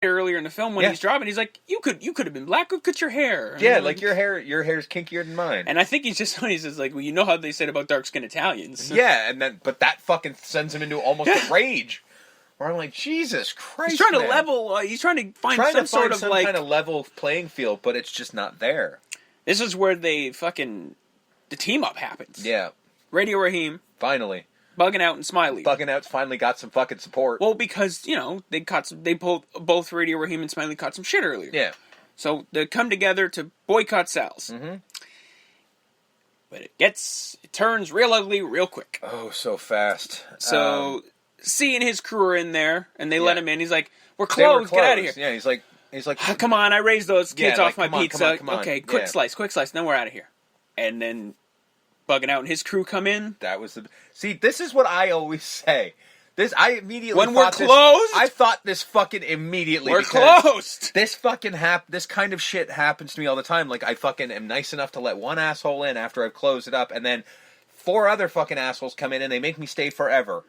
earlier in the film when he's driving, he's like, you could have been black. Look at your hair. Yeah, like your hair's kinkier than mine. And I think he's just like, well, you know how they said about dark-skinned Italians. Yeah, but that fucking sends him into almost a rage. Where I'm like, Jesus Christ, he's trying to level. He's trying to find some sort of like kind of level playing field, but it's just not there. This is where the team up happens. Yeah, Radio Raheem finally bugging out and Smiley. Bugging out finally got some fucking support. Well, because they both Radio Raheem and Smiley caught some shit earlier. Yeah, so they come together to boycott Sal's. Mm-hmm. But it turns real ugly real quick. Oh, so fast. So. C and his crew are in there, and they let him in. He's like, "We're closed. Get out of here." Yeah, he's like, oh, "Come on, I raised those kids off my pizza. Come on. Okay, quick slice. Then we're out of here." And then Bugging Out and his crew come in. That was see. This is what I always say. I immediately when we're closed. I thought this fucking immediately. We're closed. This fucking this kind of shit happens to me all the time. Like I fucking am nice enough to let one asshole in after I've closed it up, and then 4 other fucking assholes come in and they make me stay forever.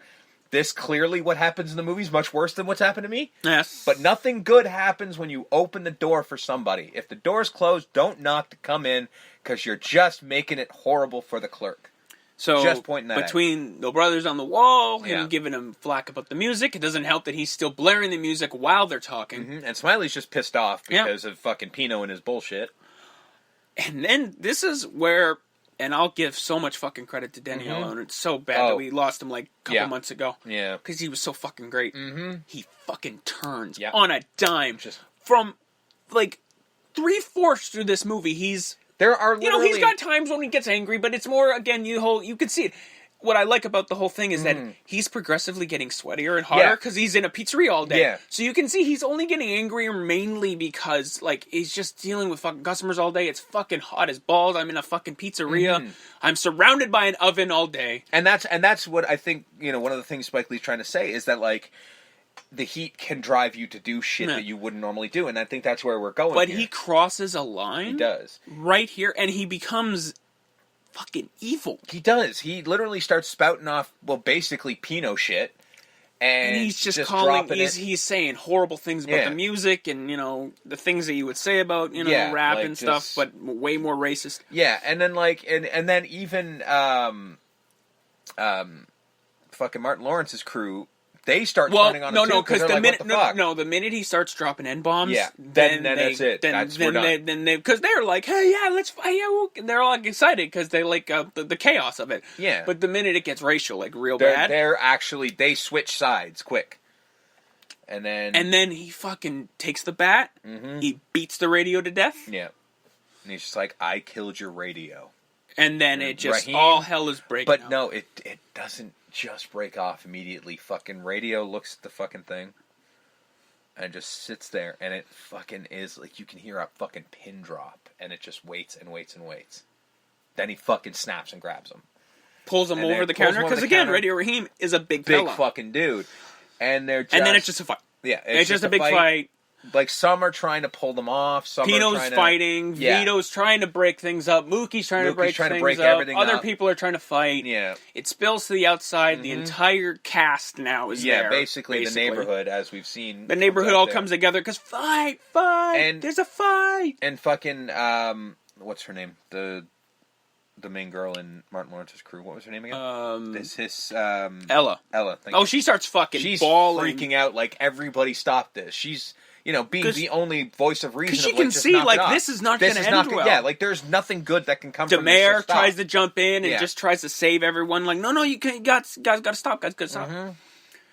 This clearly what happens in the movie is much worse than what's happened to me. Yes. But nothing good happens when you open the door for somebody. If the door's closed, don't knock to come in because you're just making it horrible for the clerk. So just pointing that between the brothers on the wall, him giving him flack about the music, it doesn't help that he's still blaring the music while they're talking. Mm-hmm. And Smiley's just pissed off because of fucking Pino and his bullshit. And then this is where... And I'll give so much fucking credit to Danielle, and it's so bad that we lost him like a couple months ago. Yeah. Because he was so fucking great. Mm-hmm. He fucking turns on a dime. Just from like 3/4 through this movie, he's he's got times when he gets angry, but it's more again you can see it. What I like about the whole thing is that he's progressively getting sweatier and hotter because he's in a pizzeria all day. Yeah. So you can see he's only getting angrier mainly because like he's just dealing with fucking customers all day. It's fucking hot as balls. I'm in a fucking pizzeria. Mm-hmm. I'm surrounded by an oven all day. And that's what I think, one of the things Spike Lee's trying to say is that like the heat can drive you to do shit that you wouldn't normally do, and I think that's where we're going. But he crosses a line. He does. Right here, and he becomes fucking evil. He does. He literally starts spouting off, basically Pino shit. And he's just calling, he's saying horrible things about the music and, the things that you would say about, rap and stuff, but way more racist. Yeah, and then and then even fucking Martin Lawrence's crew, they start turning on him too, because the minute he starts dropping N-bombs, then that's it. We're done. Then because they're like, hey, let's fight. They're all excited because they like the chaos of it. Yeah. But the minute it gets racial, like real bad, they switch sides quick. And then he fucking takes the bat. Mm-hmm. He beats the radio to death. Yeah. And he's just like, I killed your radio. And then it just all hell is breaking. But no, it doesn't just break off immediately. Fucking radio looks at the fucking thing and just sits there, and it fucking is like you can hear a fucking pin drop, and it just waits and waits and waits. Then he fucking snaps and grabs him, pulls him over the counter because again, Radio Raheem is a big fucking dude, and then it's just a fight. Yeah, it's just a big fight. Like, some are trying to pull them off. Some Pino's are trying fighting. Vito's trying to break things up. Mookie's trying to break things up. Other people are trying to fight. Yeah. It spills to the outside. Mm-hmm. The entire cast now is there. Yeah, basically the neighborhood, as we've seen. The neighborhood all comes together because fight! And there's a fight! And fucking, what's her name? The main girl in Martin Lawrence's crew. What was her name again? Ella. Ella. She starts fucking She's bawling. Freaking out like, everybody stop this. She's... being the only voice of reason. Because she can see, this is not going to end well. Yeah, like, there's nothing good that can come from this. DeMare tries to jump in and just tries to save everyone. Like, no, you guys got to stop. Guys, got to stop. Mm-hmm.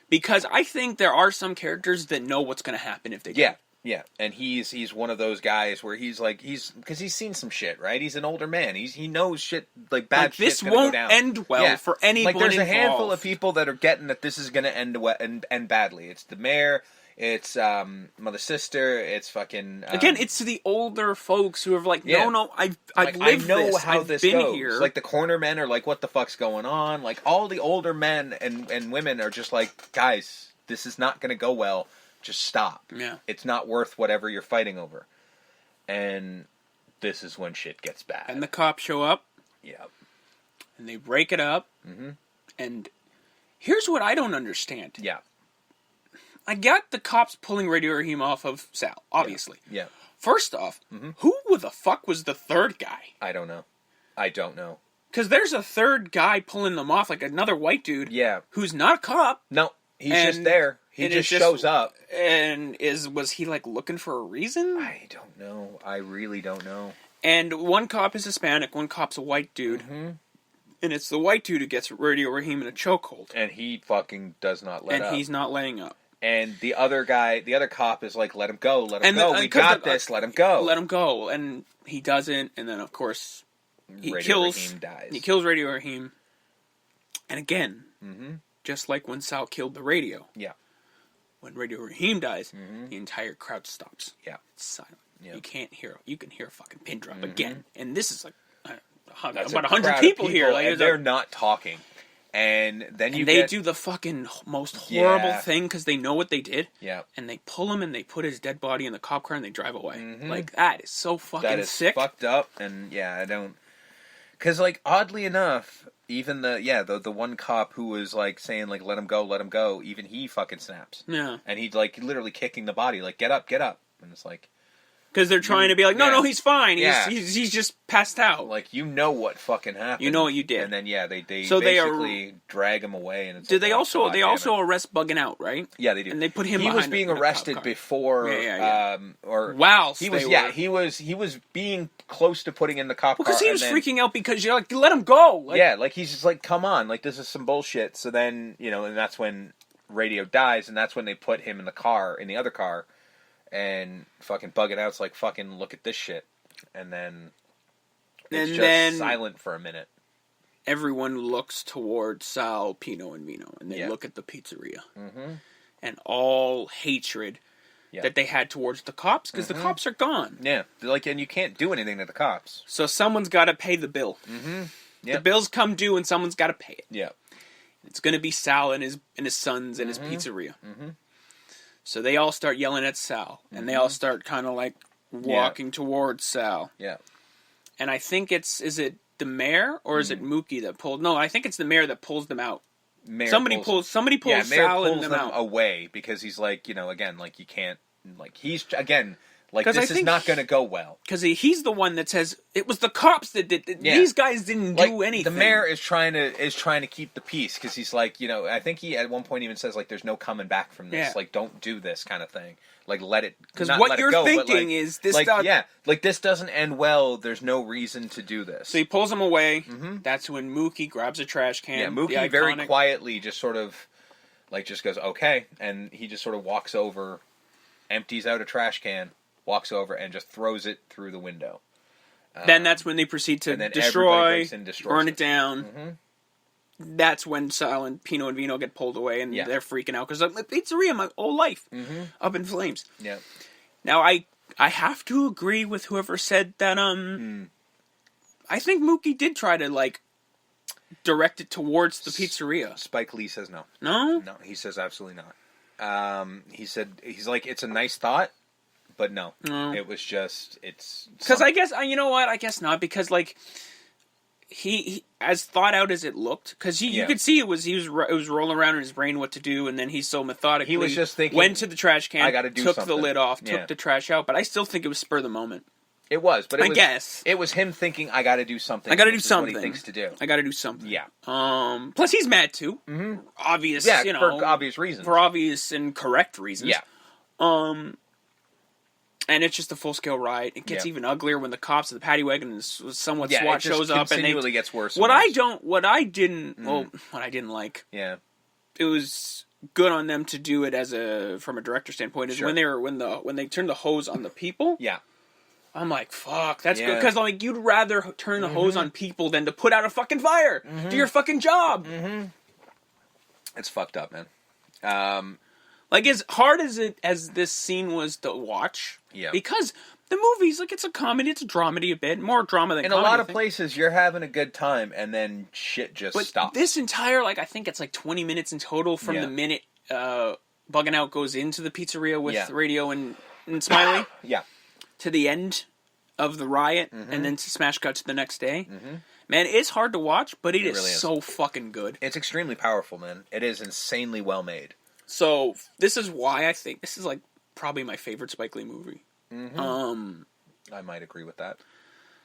Because I think there are some characters that know what's going to happen if they do. Yeah, and he's one of those guys where because he's seen some shit, right? He's an older man. He knows shit, like bad shit. This won't end well for anyone involved. There's a handful of people that are getting that this is going to end badly. It's the mayor. It's mother sister. It's fucking again. It's the older folks who are like, no, I've lived I know this. how I've this been goes. here. Like the corner men are like, what the fuck's going on? Like all the older men and women are just like, guys, this is not going to go well. Just stop. Yeah, it's not worth whatever you're fighting over. And this is when shit gets bad. And the cops show up. Yeah, and they break it up. Mm-hmm. And here's what I don't understand. Yeah. I got the cops pulling Radio Raheem off of Sal, obviously. Yeah. First off, who the fuck was the third guy? I don't know. Because there's a third guy pulling them off, like another white dude. Yeah. Who's not a cop. No, he's just there. He just shows up. And was he like looking for a reason? I don't know. I really don't know. And one cop is Hispanic, one cop's a white dude. Mm-hmm. And it's the white dude who gets Radio Raheem in a chokehold. And he fucking does not let up. And he's not letting up. And the other cop is like, let him go, let him go. We got this, let him go. Let him go. And he doesn't. And then, of course, Raheem dies. He kills Radio Raheem. And again, just like when Sal killed the radio. Yeah. When Radio Raheem dies, the entire crowd stops. Yeah. It's silent. Yeah. You can hear a fucking pin drop again. And this is like about 100 people here. Like, and they're not talking. And then they do the fucking most horrible thing because they know what they did. Yeah. And they pull him and they put his dead body in the cop car and they drive away. Like, that is so fucking sick. That is fucked up. And I don't... Because, like, oddly enough, even the one cop who was, like, saying, like, let him go, even he fucking snaps. Yeah. And he's, like, literally kicking the body, like, get up. And it's like... Because they're trying to be like, no, he's fine. He's just passed out. Like, you know what fucking happened. You know what you did. And then, they basically drag him away. And it's did they also arrest Bugging Out, right? Yeah, they do. And they put him. He was being arrested before. Wow. He was being close to putting in the cop car. Because he was freaking out because you're like, let him go. Like he's just like, come on, like this is some bullshit. So then and that's when Radio dies, and that's when they put him in the other car. And fucking Bugging Out's like, fucking look at this shit. And then it's just silent for a minute. Everyone looks towards Sal, Pino, and Vino. And they look at the pizzeria. Mm-hmm. And all hatred that they had towards the cops, because the cops are gone. Yeah. And you can't do anything to the cops. So someone's got to pay the bill. Mm-hmm. Yep. The bills come due and someone's got to pay it. Yeah. It's going to be Sal and his sons and his pizzeria. Mm-hmm. So they all start yelling at Sal, and they all start kind of like walking towards Sal. Yeah. And I think is it the mayor or is it Mookie that pulled? No, I think it's the mayor that pulls them out. Somebody pulls Sal and them out away because he's like, again, like you can't, like he's again. Like, this is not going to go well. Because he's the one that says, it was the cops that did it. These guys didn't do anything. The mayor is trying to keep the peace, because he's like, I think he at one point even says, like, there's no coming back from this. Yeah. Like, don't do this kind of thing. Like, let it Because what you're thinking is, this this doesn't end well. There's no reason to do this. So he pulls him away. Mm-hmm. That's when Mookie grabs a trash can. Yeah, Mookie very quietly just sort of, like, just goes, okay. And he just sort of walks over, empties out a trash can, walks over and just throws it through the window. Then that's when they proceed to destroy, burn it down. Mm-hmm. That's when Sal and Pino and Vino get pulled away, and they're freaking out because the pizzeria, my whole life, up in flames. Yeah. Now I have to agree with whoever said that. I think Mookie did try to like direct it towards the pizzeria. Spike Lee says no. No. No, he says absolutely not. He said he's like, it's a nice thought. But no, it was just, it's... Because I guess, you know what, I guess not, because, like, he as thought out as it looked, because you could see it was rolling around in his brain what to do, and then he so methodically... He was just thinking... Went to the trash can, I gotta do took something. The lid off, took the trash out, but I still think it was spur of the moment. It was, but I guess. It was him thinking, I gotta do something. I gotta do something. What he thinks to do. I gotta do something. Yeah. Plus he's mad, too. Mm-hmm. Obvious, for obvious reasons. For obvious and correct reasons. Yeah. And it's just a full-scale riot. It gets even uglier when the cops of the paddy wagon and somewhat SWAT shows up, and it gets worse. What I didn't like. Yeah. It was good on them to do it from a director standpoint. Is when they turned the hose on the people. Yeah. I'm like, fuck, that's good, because like you'd rather turn the hose on people than to put out a fucking fire. Do your fucking job. It's fucked up, man. Like, as hard as this scene was to watch, because the movie's, like, it's a comedy, it's a dramedy a bit, more drama than comedy. In a lot of places, you're having a good time, and then shit just stops. This entire, like, I think it's like 20 minutes in total from the minute Bugging Out goes into the pizzeria with Radio and Smiley to the end of the riot, and then to smash cut to the next day. Man, it's hard to watch, but it is really so fucking good. It's extremely powerful, man. It is insanely well made. So this is why I think this is like probably my favorite Spike Lee movie. Mm-hmm. I might agree with that.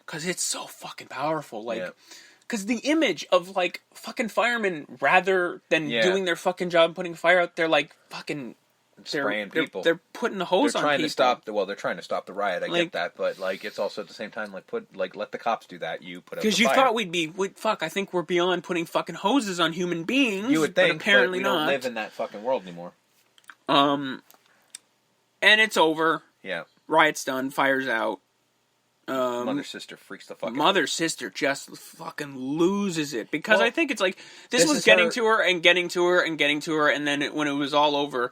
Because it's so fucking powerful. Like, because the image of, like, fucking firemen, rather than doing their fucking job and putting fire out, they're, like, fucking... Spraying people. They're putting the hose on people. They're trying to stop the riot, I get that, but, like, it's also at the same time, let the cops do that, you put out the fire. Because you thought I think we're beyond putting fucking hoses on human beings. You would think, but apparently we don't live in that fucking world anymore. And it's over. Yeah. Riot's done, fire's out. Mother sister freaks the fuck out. Mother sister just fucking loses it because I think it's like this was getting to her and getting to her and getting to her, and then when it was all over,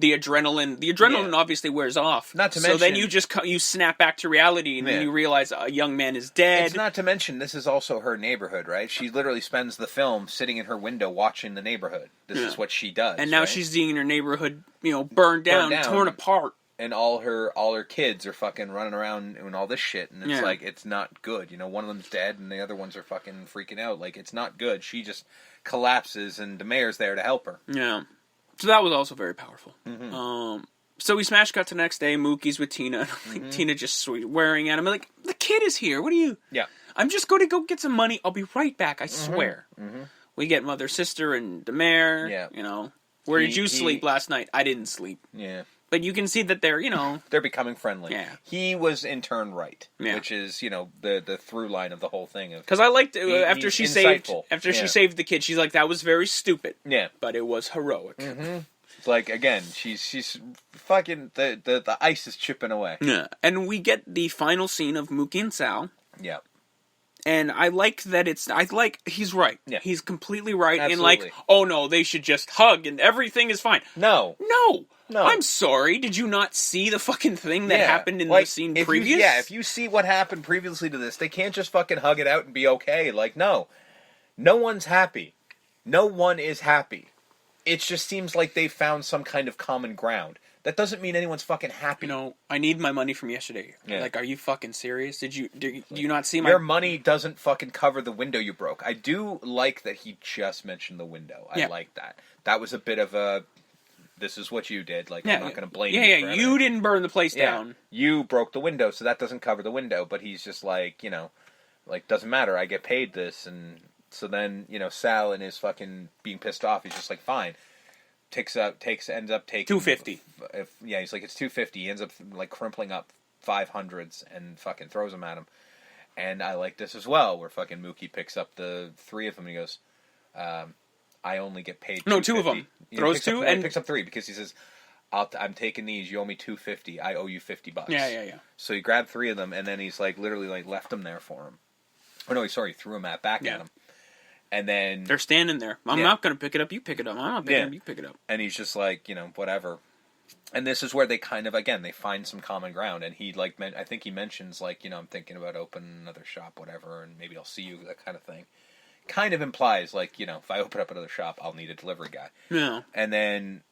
the adrenaline obviously wears off. Not to mention, so then you snap back to reality, and then you realize a young man is dead. It's not to mention this is also her neighborhood, right? She literally spends the film sitting in her window watching the neighborhood. This is what she does, and now she's seeing her neighborhood, burned down, torn apart. And all her kids are fucking running around and all this shit, and it's like, it's not good. One of them's dead, and the other ones are fucking freaking out. Like, it's not good. She just collapses, and the mayor's there to help her. Yeah. So that was also very powerful. Mm-hmm. So we smash cut to the next day. Mookie's with Tina. Tina just swearing at him. Like, the kid is here. What are you? Yeah. I'm just going to go get some money. I'll be right back. I swear. Mm-hmm. We get mother, sister, and the mayor. Yeah. Where did you sleep last night? I didn't sleep. Yeah. But you can see that they're, they're becoming friendly. Yeah. He was in turn right, which is, the through line of the whole thing. Because I liked after she saved the kid, she's like, that was very stupid. Yeah. But it was heroic. Mm-hmm. Like, again, she's fucking, the ice is chipping away. Yeah. And we get the final scene of Mookie and Sal. Yeah. And I like that he's right. Yeah. He's completely right. Absolutely. In oh no, they should just hug and everything is fine. No. I'm sorry. Did you not see the fucking thing that happened in the scene previous? If you see what happened previously to this, they can't just fucking hug it out and be okay. Like, no. No one's happy. No one is happy. It just seems like they found some kind of common ground. That doesn't mean anyone's fucking happy. I need my money from yesterday. Yeah. Like, are you fucking serious? Do you not see my... Your money doesn't fucking cover the window you broke. I do like that he just mentioned the window. I like that. That was a bit of a... This is what you did. Like, I'm not going to blame you for it. You didn't burn the place down. You broke the window, so that doesn't cover the window. But he's just like, doesn't matter. I get paid this. And so then, Sal and his fucking being pissed off, he's just like, fine. Ends up taking... $250. He's like, it's $250. He ends up, like, crimpling up 500s and fucking throws them at him. And I like this as well, where fucking Mookie picks up the three of them and he goes, I only get paid $250. No, two of them. Throws two and... picks up three because he says, I'm taking these, you owe me $250, I owe you $50. Yeah. So he grabbed three of them and then he's like, literally, like, left them there for him. Oh, no, sorry, he threw them back at him. And then... They're standing there. I'm not going to pick it up, you pick it up. I'm not picking it up, you pick it up. And he's just like, whatever. And this is where they kind of, again, they find some common ground. And he, like, I think he mentions, like, I'm thinking about opening another shop, whatever, and maybe I'll see you, that kind of thing. Kind of implies, like, if I open up another shop, I'll need a delivery guy. Yeah. And then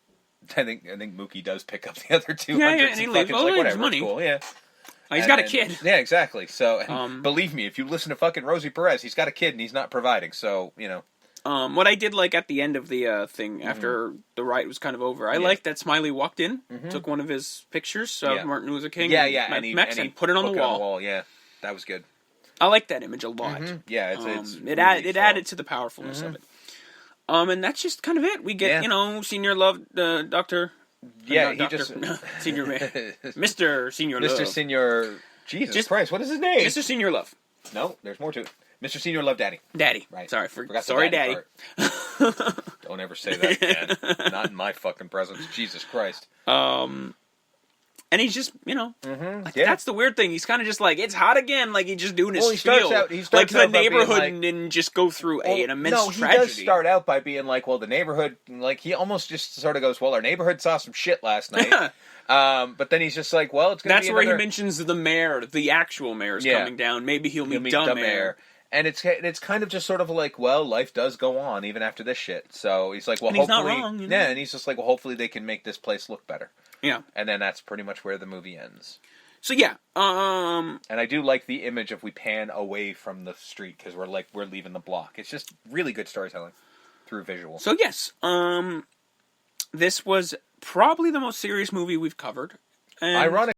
I think Mookie does pick up the other 200. Yeah, and he leaves. Like, whatever, money. Cool, yeah. He's got a kid. Yeah, exactly. So, believe me, if you listen to fucking Rosie Perez, he's got a kid and he's not providing. So, what I did like at the end of the thing, after the riot was kind of over, I liked that Smiley walked in, took one of his pictures of Martin Luther King and he put it on the wall. Yeah, that was good. I like that image a lot. Yeah, it's it added to the powerfulness of it. And that's just kind of it. We get, Senior Love, Dr. Yeah, Senior Mr. Senior Love. Mr. Senior... Jesus Christ, what is his name? Mr. Senior Love. No, there's more to it. Mr. Senior Love Daddy. Daddy. Right. Sorry, forgot sorry, Daddy. Don't ever say that again. Not in my fucking presence. Jesus Christ. And he's just, that's the weird thing. He's kind of just like, it's hot again. Like, he's just doing his spiel. Like, the neighborhood didn't just go through an immense tragedy. No, he does start out by being like, well, the neighborhood, like, he almost just sort of goes, well, our neighborhood saw some shit last night. But then he's just like, well, it's going to be That's where he mentions the mayor, the actual mayor is coming down. Maybe he'll meet dumb mayor. And it's kind of just sort of like, well, life does go on even after this shit. So he's like, well, and hopefully... he's not wrong, Yeah, and he's just like, well, hopefully they can make this place look better. Yeah. And then that's pretty much where the movie ends. So, yeah. And I do like the image of we pan away from the street because we're leaving the block. It's just really good storytelling through visual. So, yes. this was probably the most serious movie we've covered. And Ironic